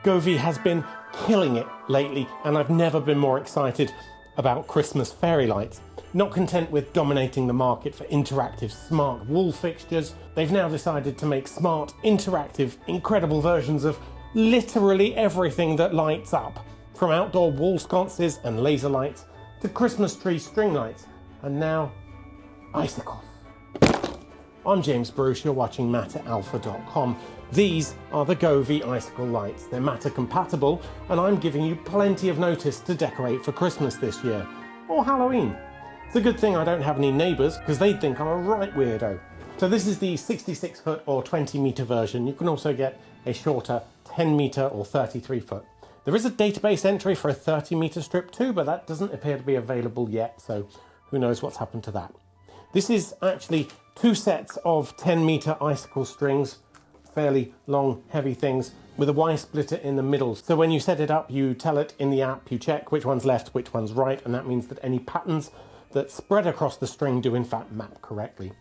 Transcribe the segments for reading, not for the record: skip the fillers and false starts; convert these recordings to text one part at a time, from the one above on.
Govee has been killing it lately, and I've never been more excited about Christmas fairy lights. Not content with dominating the market for interactive smart wall fixtures, they've now decided to make smart, interactive, incredible versions of literally everything that lights up, from outdoor wall sconces and laser lights to Christmas tree string lights, and now icicles. I'm James Bruce, you're watching MatterAlpha.com. These are the Govee Icicle lights. They're Matter compatible, and I'm giving you plenty of notice to decorate for Christmas this year, or Halloween. It's a good thing I don't have any neighbours, because they'd think I'm a right weirdo. So this is the 66 foot or 20 metre version. You can also get a shorter 10 metre or 33 foot. There is a database entry for a 30 metre strip too, but that doesn't appear to be available yet, so who knows what's happened to that. This is actually two sets of 10 metre icicle strings, fairly long, heavy things, with a Y splitter in the middle. So when you set it up, you tell it in the app, you check which one's left, which one's right, and that means that any patterns that spread across the string do in fact map correctly.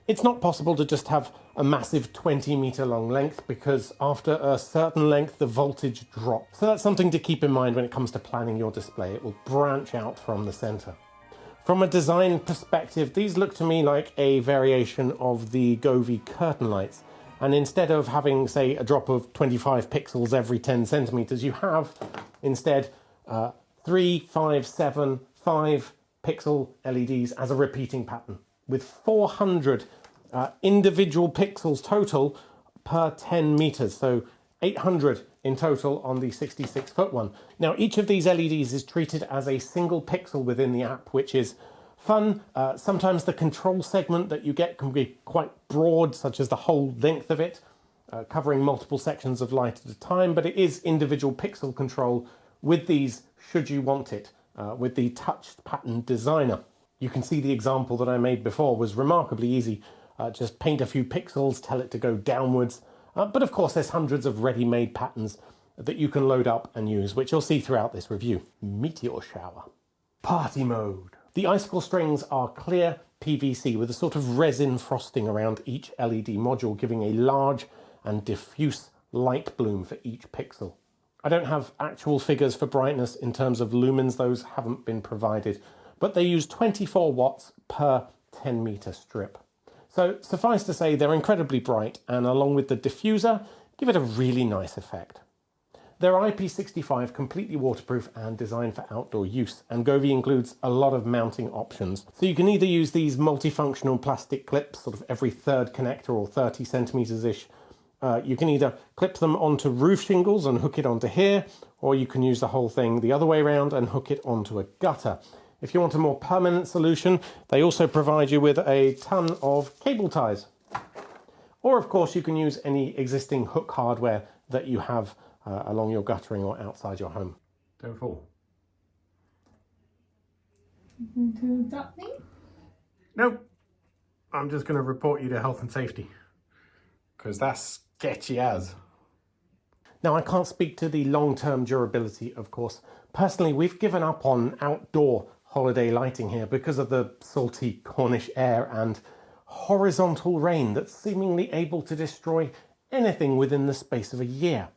It's not possible to just have a massive 20 metre long length, because after a certain length the voltage drops. So that's something to keep in mind when it comes to planning your display. It will branch out from the centre. From a design perspective, these look to me like a variation of the Govee curtain lights. And instead of having, say, a drop of 25 pixels every 10 centimetres, you have instead 3, 5, 7, 5 pixel LEDs as a repeating pattern, with 400 individual pixels total per 10 metres, so 800 in total on the 66 foot one. Now each of these LEDs is treated as a single pixel within the app, which is fun. Sometimes the control segment that you get can be quite broad, such as the whole length of it, covering multiple sections of light at a time, but it is individual pixel control with these, should you want it, with the touched pattern designer. You can see the example that I made before was remarkably easy. Just paint a few pixels, tell it to go downwards. But of course there's hundreds of ready-made patterns that you can load up and use, which you'll see throughout this review. Meteor shower. Party mode. The icicle strings are clear PVC with a sort of resin frosting around each LED module, giving a large and diffuse light bloom for each pixel. I don't have actual figures for brightness in terms of lumens, those haven't been provided, but they use 24 watts per 10 metre strip. So suffice to say, they're incredibly bright, and along with the diffuser, give it a really nice effect. They're IP65, completely waterproof and designed for outdoor use, and Govee includes a lot of mounting options. So you can either use these multifunctional plastic clips, sort of every third connector or 30 centimetres-ish. You can either clip them onto roof shingles and hook it onto here, or you can use the whole thing the other way around and hook it onto a gutter. If you want a more permanent solution, they also provide you with a ton of cable ties. Or of course you can use any existing hook hardware that you have along your guttering or outside your home. Don't fall. To that thing? Nope. I'm just going to report you to health and safety, because that's sketchy as. Now I can't speak to the long-term durability, of course. Personally, we've given up on outdoor holiday lighting here because of the salty Cornish air and horizontal rain that's seemingly able to destroy anything within the space of a year.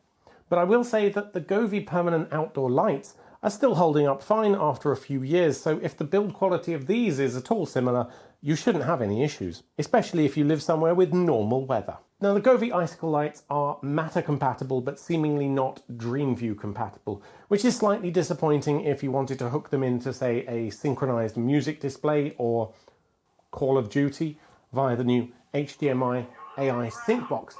But I will say that the Govee permanent outdoor lights are still holding up fine after a few years, so if the build quality of these is at all similar, you shouldn't have any issues, especially if you live somewhere with normal weather. Now the Govee Icicle lights are Matter compatible, but seemingly not Dreamview compatible, which is slightly disappointing if you wanted to hook them into, say, a synchronized music display or Call of Duty via the new HDMI AI sync box.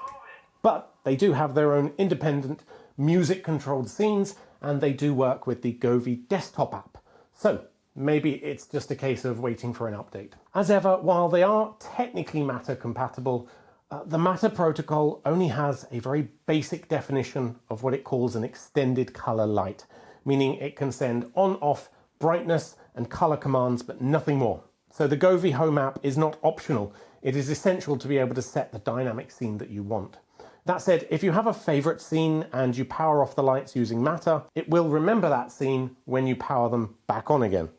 But they do have their own independent music-controlled scenes, and they do work with the Govee desktop app. So maybe it's just a case of waiting for an update. As ever, while they are technically Matter compatible, the Matter protocol only has a very basic definition of what it calls an extended color light, meaning it can send on-off brightness and color commands, but nothing more. So the Govee Home app is not optional. It is essential to be able to set the dynamic scene that you want. That said, if you have a favorite scene and you power off the lights using Matter, it will remember that scene when you power them back on again.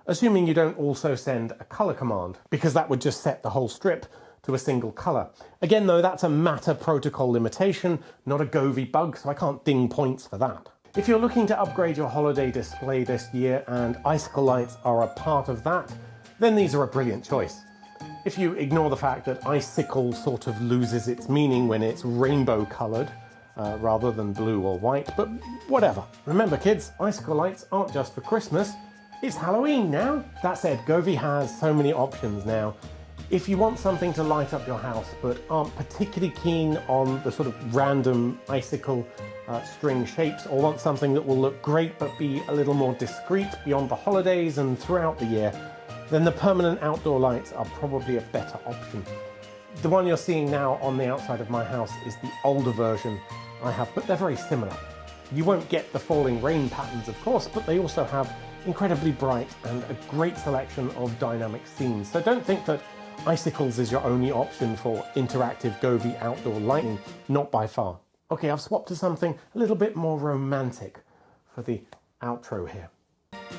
Assuming you don't also send a color command, because that would just set the whole strip to to a single colour. Again though, that's a Matter protocol limitation, not a Govee bug, so I can't ding points for that. If you're looking to upgrade your holiday display this year and icicle lights are a part of that, then these are a brilliant choice. If you ignore the fact that icicle sort of loses its meaning when it's rainbow coloured, rather than blue or white, but whatever. Remember kids, icicle lights aren't just for Christmas, it's Halloween now. That said, Govee has so many options now. If you want something to light up your house but aren't particularly keen on the sort of random icicle string shapes, or want something that will look great but be a little more discreet beyond the holidays and throughout the year, then the permanent outdoor lights are probably a better option. The one you're seeing now on the outside of my house is the older version I have, but they're very similar. You won't get the falling rain patterns, of course, but they also have incredibly bright and a great selection of dynamic scenes. So don't think that icicles is your only option for interactive Govee outdoor lighting, not by far. Okay, I've swapped to something a little bit more romantic for the outro here.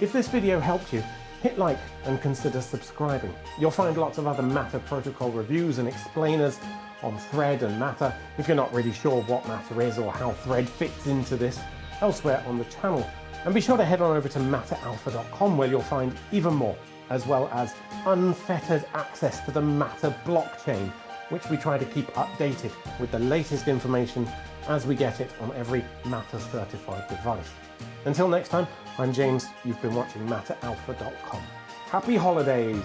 If this video helped you, hit like and consider subscribing. You'll find lots of other Matter protocol reviews and explainers on Thread and Matter if you're not really sure what Matter is or how Thread fits into this elsewhere on the channel. And be sure to head on over to matteralpha.com where you'll find even more, as well as unfettered access to the Matter blockchain, which we try to keep updated with the latest information as we get it on every Matter certified device. Until next time, I'm James, you've been watching matteralpha.com. Happy holidays!